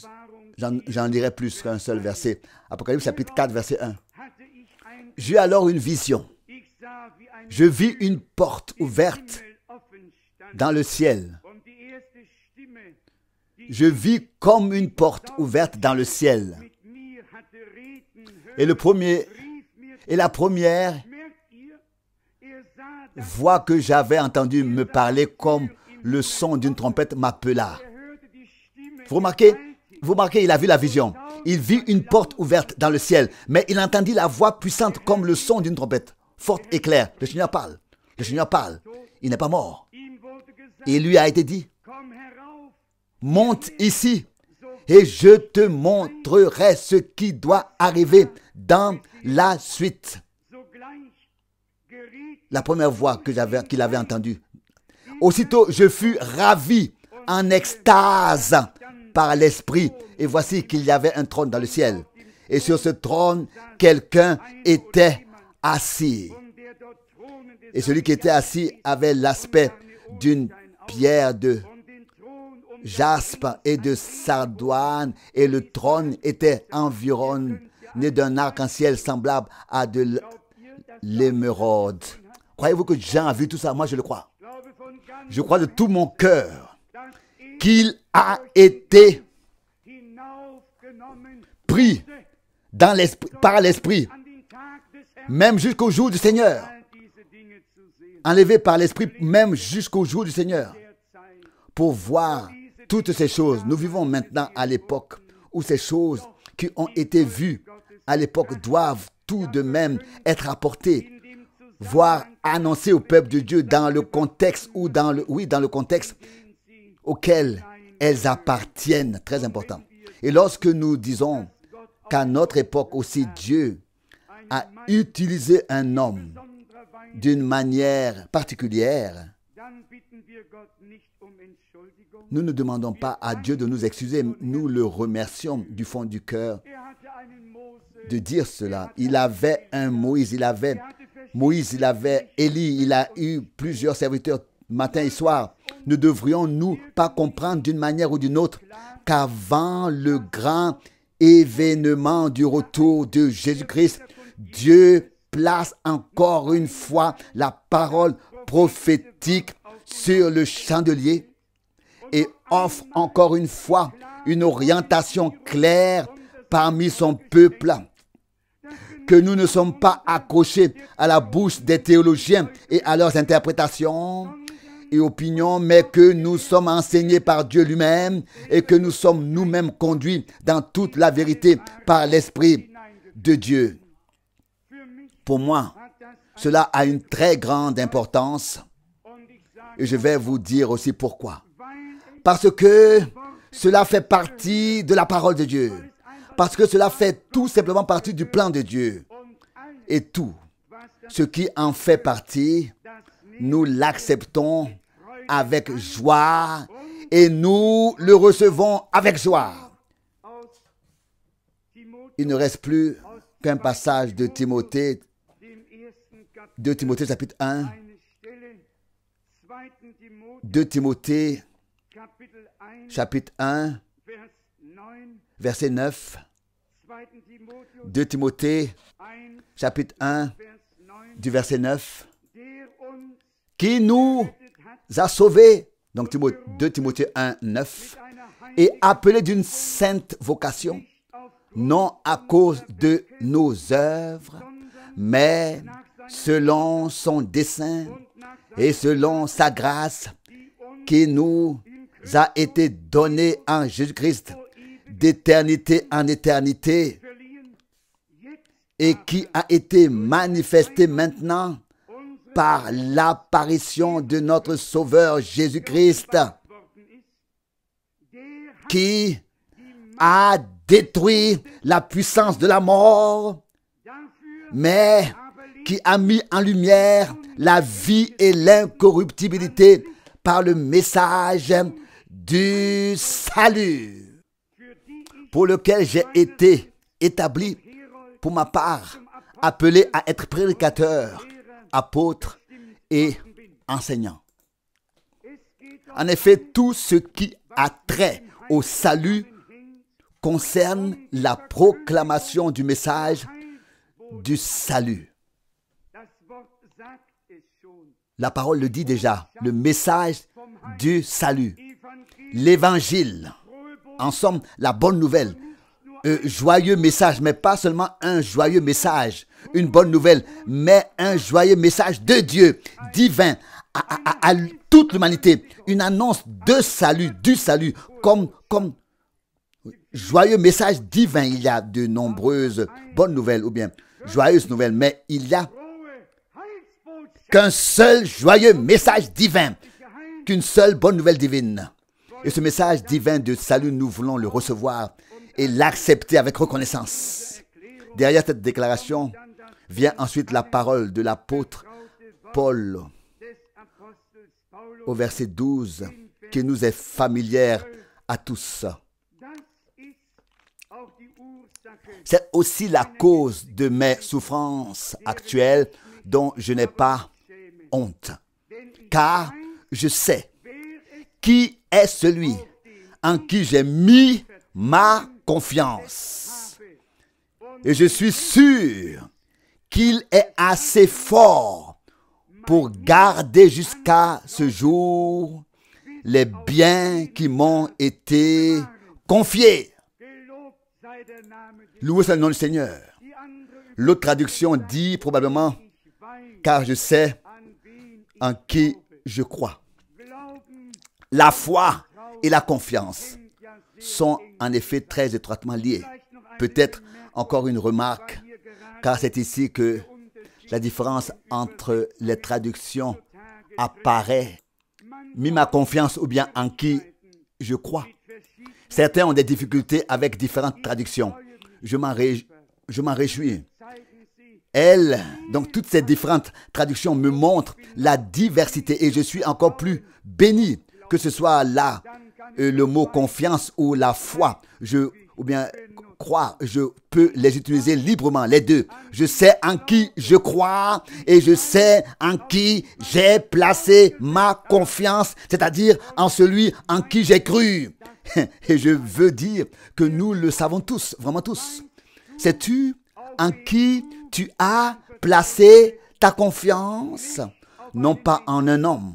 j'en lirai plus qu'un seul verset. Apocalypse chapitre 4, verset 1. J'eus alors une vision. Je vis une porte ouverte dans le ciel. Je vis comme une porte ouverte dans le ciel. Et la première voix que j'avais entendue me parler comme le son d'une trompette m'appela. Vous remarquez, il a vu la vision. Il vit une porte ouverte dans le ciel, mais il entendit la voix puissante comme le son d'une trompette, forte et claire. Le Seigneur parle. Le Seigneur parle. Il n'est pas mort. Et il lui a été dit, monte ici et je te montrerai ce qui doit arriver dans la suite. La première voix qu'il avait entendue. Aussitôt, je fus ravi en extase par l'Esprit. Et voici qu'il y avait un trône dans le ciel. Et sur ce trône, quelqu'un était assis. Et celui qui était assis avait l'aspect d'une pierre de jaspe et de sardoine. Et le trône était environné d'un arc-en-ciel semblable à de l'émeraude. Croyez-vous que Jean a vu tout ça? Moi, je le crois. Je crois de tout mon cœur qu'il a été pris par l'Esprit, même jusqu'au jour du Seigneur. Enlevé par l'Esprit, même jusqu'au jour du Seigneur, pour voir toutes ces choses. Nous vivons maintenant à l'époque où ces choses qui ont été vues à l'époque doivent tout de même être apportées, voire annoncées au peuple de Dieu dans le contexte ou dans le contexte auquel elles appartiennent. Très important. Et lorsque nous disons qu'à notre époque aussi Dieu a utilisé un homme d'une manière particulière, nous ne demandons pas à Dieu de nous excuser, nous le remercions du fond du cœur de dire cela. Il avait un Moïse, il avait Élie, il a eu plusieurs serviteurs matin et soir. ne devrions-nous pas comprendre d'une manière ou d'une autre qu'avant le grand événement du retour de Jésus-Christ, Dieu place encore une fois la parole prophétique sur le chandelier et offre encore une fois une orientation claire parmi son peuple, que nous ne sommes pas accrochés à la bouche des théologiens et à leurs interprétations et opinions, mais que nous sommes enseignés par Dieu lui-même et que nous sommes nous-mêmes conduits dans toute la vérité par l'Esprit de Dieu. Pour moi, cela a une très grande importance et je vais vous dire aussi pourquoi. Parce que cela fait partie de la parole de Dieu. Parce que cela fait tout simplement partie du plan de Dieu. Et tout ce qui en fait partie, nous l'acceptons avec joie et nous le recevons avec joie. Il ne reste plus qu'un passage de Timothée, 2 Timothée chapitre 1, 2 Timothée chapitre 1, verset 9, 2 Timothée chapitre 1, du verset 9, qui nous a sauvés, donc 2 Timothée 1, 9, et appelés d'une sainte vocation, non à cause de nos œuvres, mais selon son dessein et selon sa grâce qui nous a été donnée en Jésus-Christ d'éternité en éternité et qui a été manifestée maintenant par l'apparition de notre Sauveur Jésus-Christ, qui a détruit la puissance de la mort, mais qui a mis en lumière la vie et l'incorruptibilité par le message du salut, pour lequel j'ai été établi pour ma part, appelé à être prédicateur, apôtre et enseignant. En effet, tout ce qui a trait au salut concerne la proclamation du message du salut. La parole le dit déjà, le message du salut, l'évangile, en somme, la bonne nouvelle, joyeux message, mais pas seulement un joyeux message, une bonne nouvelle, mais un joyeux message de Dieu, divin, à toute l'humanité, une annonce de salut, du salut, comme joyeux message divin. Il y a de nombreuses bonnes nouvelles, ou bien joyeuses nouvelles, mais il y a qu'un seul joyeux message divin, qu'une seule bonne nouvelle divine. Et ce message divin de salut, nous voulons le recevoir et l'accepter avec reconnaissance. Derrière cette déclaration vient ensuite la parole de l'apôtre Paul au verset 12, qui nous est familière à tous. C'est aussi la cause de mes souffrances actuelles dont je n'ai pas honte, car je sais qui est celui en qui j'ai mis ma confiance. Et je suis sûr qu'il est assez fort pour garder jusqu'à ce jour les biens qui m'ont été confiés. Loué soit le nom du Seigneur. L'autre traduction dit probablement, car je sais en qui je crois. La foi et la confiance sont en effet très étroitement liées. Peut-être encore une remarque, car c'est ici que la différence entre les traductions apparaît. Mis ma confiance ou bien en qui je crois. Certains ont des difficultés avec différentes traductions. Je m'en réjouis. Donc toutes ces différentes traductions me montrent la diversité et je suis encore plus béni, que ce soit là le mot confiance ou la foi, ou bien crois, je peux les utiliser librement, les deux. Je sais en qui je crois et je sais en qui j'ai placé ma confiance, c'est-à-dire en celui en qui j'ai cru. Et je veux dire que nous le savons tous, vraiment tous. Sais-tu en qui tu as placé ta confiance? Non pas en un homme,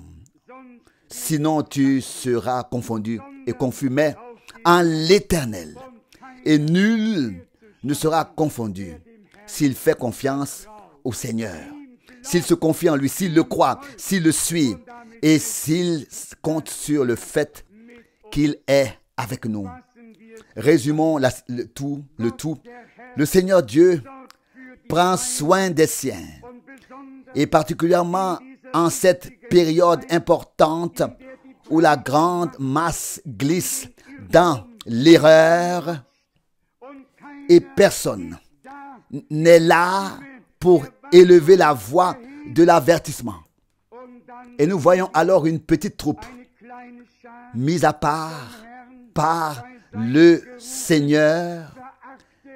sinon tu seras confondu et confus, mais en l'Éternel. Et nul ne sera confondu s'il fait confiance au Seigneur, s'il se confie en lui, s'il le croit, s'il le suit et s'il compte sur le fait qu'il est avec nous. Résumons le tout. Le Seigneur Dieu prend soin des siens, et particulièrement en cette période importante où la grande masse glisse dans l'erreur et personne n'est là pour élever la voix de l'avertissement. Et nous voyons alors une petite troupe mise à part par le Seigneur,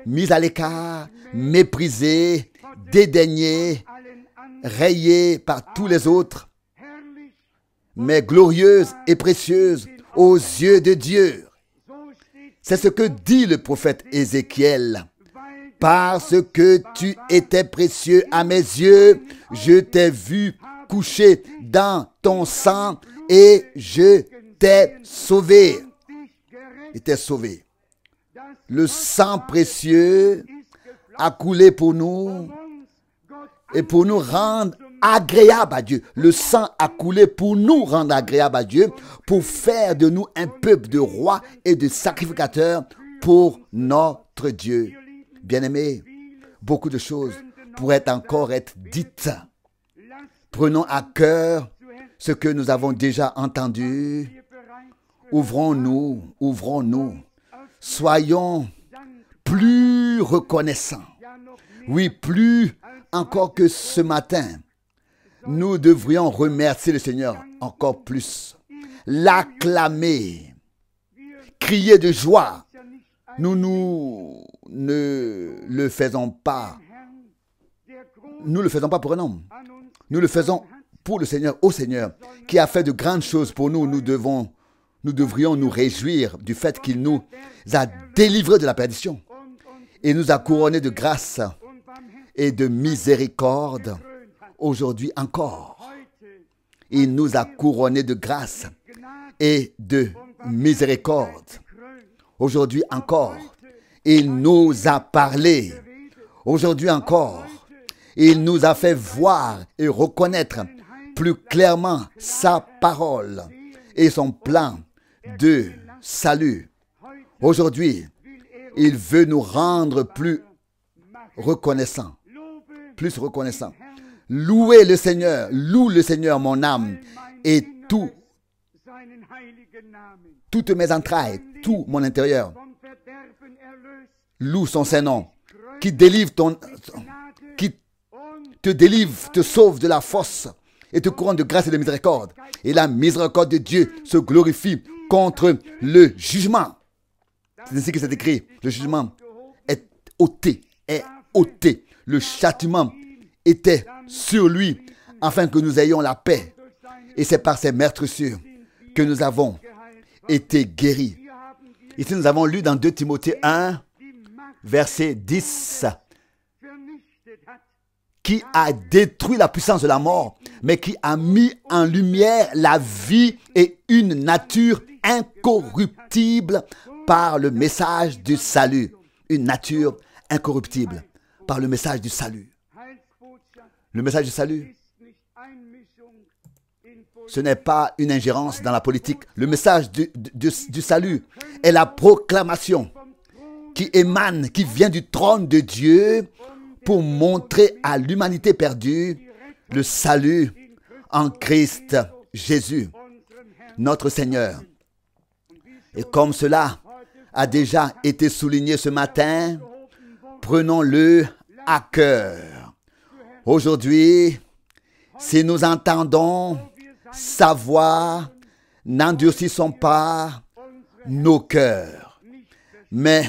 mise à l'écart, méprisée, dédaignée, rayée par tous les autres, mais glorieuse et précieuse aux yeux de Dieu. C'est ce que dit le prophète Ézéchiel. Parce que tu étais précieux à mes yeux, je t'ai vu couché dans ton sang et je t'ai sauvé. Il t'est sauvé. Le sang précieux a coulé pour nous et pour nous rendre agréables à Dieu. Le sang a coulé pour nous rendre agréables à Dieu, pour faire de nous un peuple de rois et de sacrificateurs pour notre Dieu. Bien-aimés, beaucoup de choses pourraient encore être dites. Prenons à cœur ce que nous avons déjà entendu. Ouvrons-nous. Soyons plus reconnaissants. Oui, plus encore que ce matin. Nous devrions remercier le Seigneur encore plus. L'acclamer. Crier de joie. Nous ne le faisons pas. Nous ne le faisons pas pour un homme. Nous le faisons pour le Seigneur, au Seigneur, qui a fait de grandes choses pour nous. Nous devrions nous réjouir du fait qu'il nous a délivrés de la perdition et nous a couronnés de grâce et de miséricorde. Aujourd'hui encore, il nous a couronnés de grâce et de miséricorde. Aujourd'hui encore, il nous a parlé. Aujourd'hui encore, il nous a fait voir et reconnaître plus clairement sa parole et son plan de salut. Aujourd'hui, il veut nous rendre plus reconnaissants. Plus reconnaissants. Louez le Seigneur, loue le Seigneur mon âme et toutes mes entrailles, tout mon intérieur. Loue son Saint-Nom qui te délivre, te sauve de la fosse et te couronne de grâce et de miséricorde. Et la miséricorde de Dieu se glorifie contre le jugement. C'est ainsi que c'est écrit. Le jugement est ôté. Le châtiment était sur lui afin que nous ayons la paix. Et c'est par ses meurtrissures que nous avons été guéris. Ici, nous avons lu dans 2 Timothée 1, verset 10, qui a détruit la puissance de la mort, mais qui a mis en lumière la vie et une nature incorruptible par le message du salut. Une nature incorruptible par le message du salut. Le message du salut, ce n'est pas une ingérence dans la politique. Le message du salut est la proclamation qui émane, qui vient du trône de Dieu pour montrer à l'humanité perdue le salut en Christ Jésus, notre Seigneur. Et comme cela a déjà été souligné ce matin, prenons-le à cœur. Aujourd'hui, si nous entendons sa voix, n'endurcissons pas nos cœurs, mais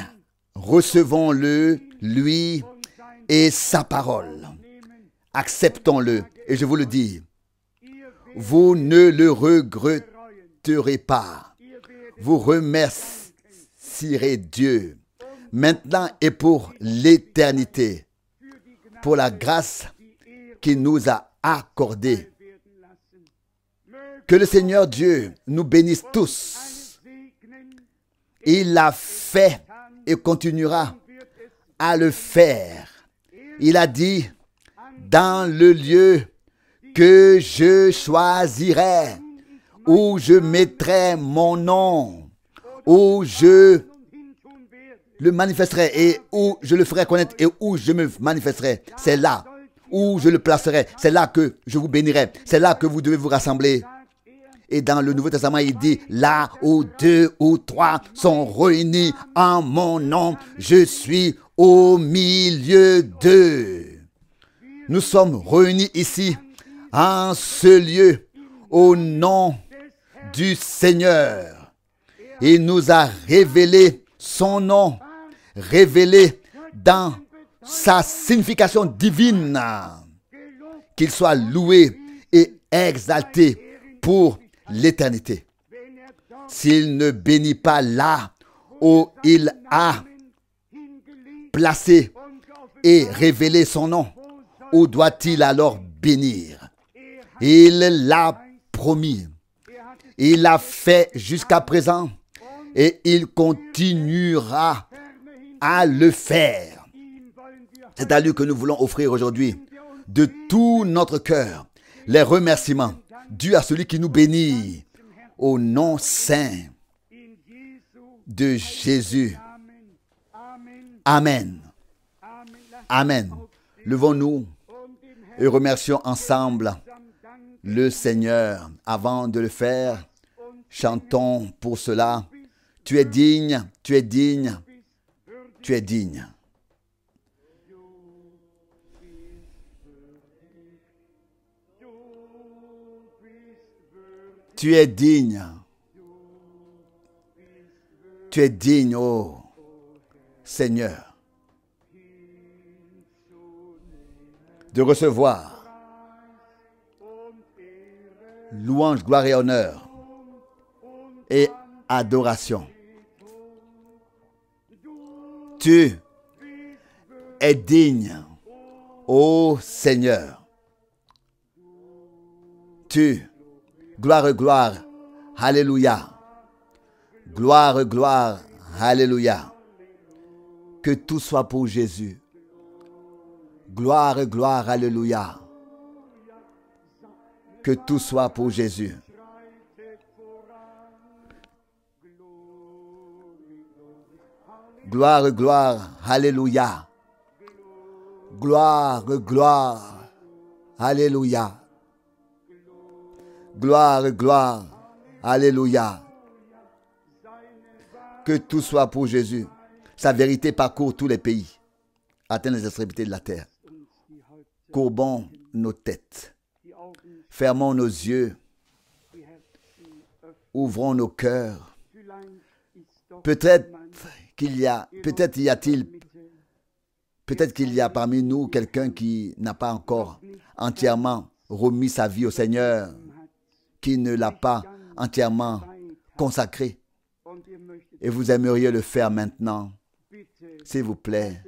Recevons-le, lui et sa parole. Acceptons-le. Et je vous le dis, vous ne le regretterez pas. Vous remercierez Dieu maintenant et pour l'éternité, pour la grâce qu'il nous a accordée. Que le Seigneur Dieu nous bénisse tous. Il l'a fait et continuera à le faire. Il a dit, dans le lieu que je choisirai, où je mettrai mon nom, où je le manifesterai et où je le ferai connaître et où je me manifesterai. C'est là où je le placerai. C'est là que je vous bénirai. C'est là que vous devez vous rassembler. Et dans le Nouveau Testament, il dit, là où 2 ou 3 sont réunis en mon nom, je suis au milieu d'eux. Nous sommes réunis ici, en ce lieu, au nom du Seigneur. Il nous a révélé son nom, révélé dans sa signification divine. Qu'il soit loué et exalté pour l'éternité. S'il ne bénit pas là où il a placé et révélé son nom, où doit-il alors bénir? Il l'a promis. Il l'a fait jusqu'à présent et il continuera à le faire. C'est à lui que nous voulons offrir aujourd'hui de tout notre cœur les remerciements dus à celui qui nous bénit au nom saint de Jésus. Amen. Amen. Levons-nous et remercions ensemble le Seigneur. Avant de le faire, chantons pour cela. Tu es digne, tu es digne, tu es digne. Tu es digne. Tu es digne, ô Seigneur, de recevoir louange, gloire et honneur et adoration. Tu es digne, ô Seigneur. Gloire, gloire, alléluia. Gloire, gloire, alléluia. Que tout soit pour Jésus. Gloire, gloire, alléluia. Que tout soit pour Jésus. Gloire, gloire, alléluia. Gloire, gloire, alléluia. Gloire, gloire, alléluia. Que tout soit pour Jésus. Sa vérité parcourt tous les pays, atteint les extrémités de la terre. Courbons nos têtes. Fermons nos yeux. Ouvrons nos cœurs. Peut-être qu'il y a parmi nous quelqu'un qui n'a pas encore entièrement remis sa vie au Seigneur, qui ne l'a pas entièrement consacré. Et vous aimeriez le faire maintenant. S'il vous plaît,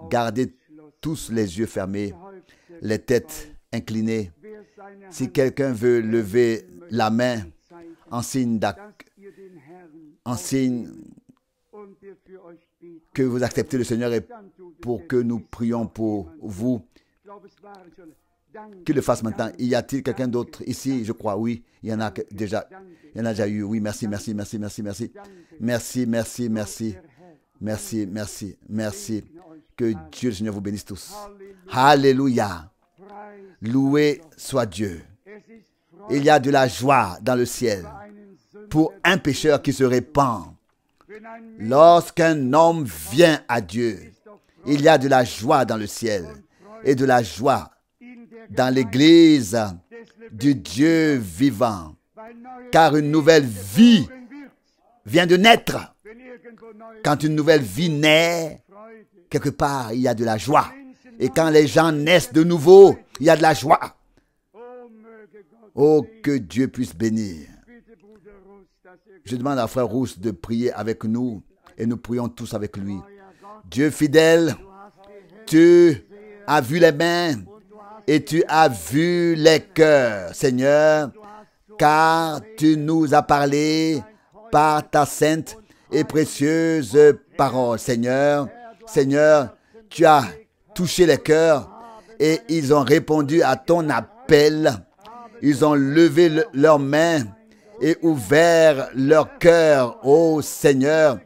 gardez tous les yeux fermés, les têtes inclinées. Si quelqu'un veut lever la main en signe que vous acceptez le Seigneur et pour que nous prions pour vous, qu'il le fasse maintenant. Y a-t-il quelqu'un d'autre ici? Je crois, oui. Il y en a déjà eu. Oui, merci. Merci. Que Dieu le Seigneur vous bénisse tous. Alléluia. Loué soit Dieu. Il y a de la joie dans le ciel pour un pécheur qui se répand. Lorsqu'un homme vient à Dieu, il y a de la joie dans le ciel et de la joie dans l'église du Dieu vivant. Car une nouvelle vie vient de naître. Quand une nouvelle vie naît, quelque part, il y a de la joie. Et quand les gens naissent de nouveau, il y a de la joie. Oh, que Dieu puisse bénir. Je demande à Frère Rousse de prier avec nous et nous prions tous avec lui. Dieu fidèle, tu as vu les mains et tu as vu les cœurs, Seigneur, car tu nous as parlé par ta sainte et précieuse parole, Seigneur. Seigneur, tu as touché les cœurs et ils ont répondu à ton appel. Ils ont levé leurs mains et ouvert leur cœur, ô Seigneur,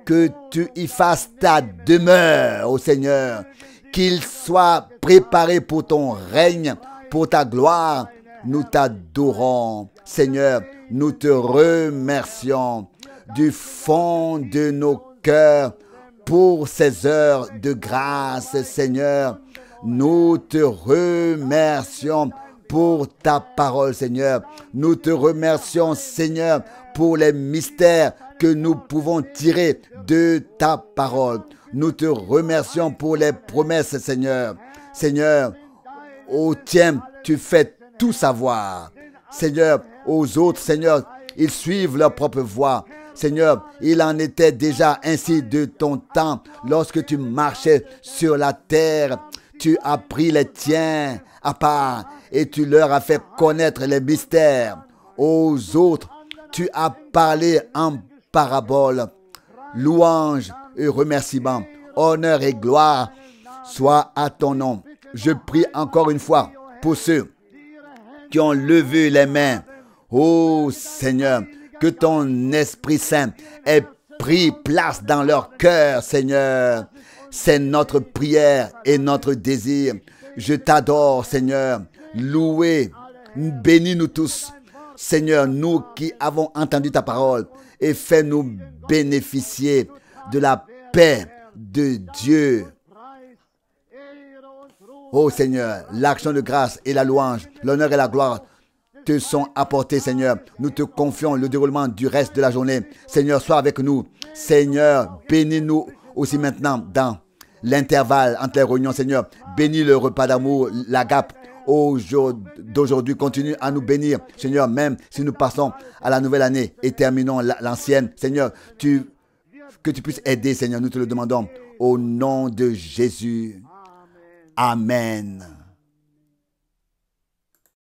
que tu y fasses ta demeure, ô Seigneur, qu'ils soient préparés pour ton règne, pour ta gloire. Nous t'adorons, Seigneur, nous te remercions du fond de nos cœurs pour ces heures de grâce, Seigneur. Nous te remercions pour ta parole, Seigneur. Nous te remercions, Seigneur, pour les mystères que nous pouvons tirer de ta parole. Nous te remercions pour les promesses, Seigneur. Seigneur, aux tiens, tu fais tout savoir. Seigneur, aux autres, Seigneur, ils suivent leur propre voie. Seigneur, il en était déjà ainsi de ton temps. Lorsque tu marchais sur la terre, tu as pris les tiens à part et tu leur as fait connaître les mystères. Aux autres, tu as parlé en parabole. Louange et remerciement, honneur et gloire soient à ton nom. Je prie encore une fois pour ceux qui ont levé les mains. Ô Seigneur, que ton Esprit Saint ait pris place dans leur cœur, Seigneur. C'est notre prière et notre désir. Je t'adore, Seigneur. Louez, bénis-nous tous. Seigneur, nous qui avons entendu ta parole, et fais-nous bénéficier de la paix de Dieu. Oh Seigneur, l'action de grâce et la louange, l'honneur et la gloire te sont apportés, Seigneur. Nous te confions le déroulement du reste de la journée. Seigneur, sois avec nous. Seigneur, bénis-nous aussi maintenant dans l'intervalle entre les réunions, Seigneur. Bénis le repas d'amour, l'agape d'aujourd'hui. Continue à nous bénir, Seigneur, même si nous passons à la nouvelle année et terminons l'ancienne. Seigneur, que tu puisses aider, Seigneur. Nous te le demandons au nom de Jésus. Amen.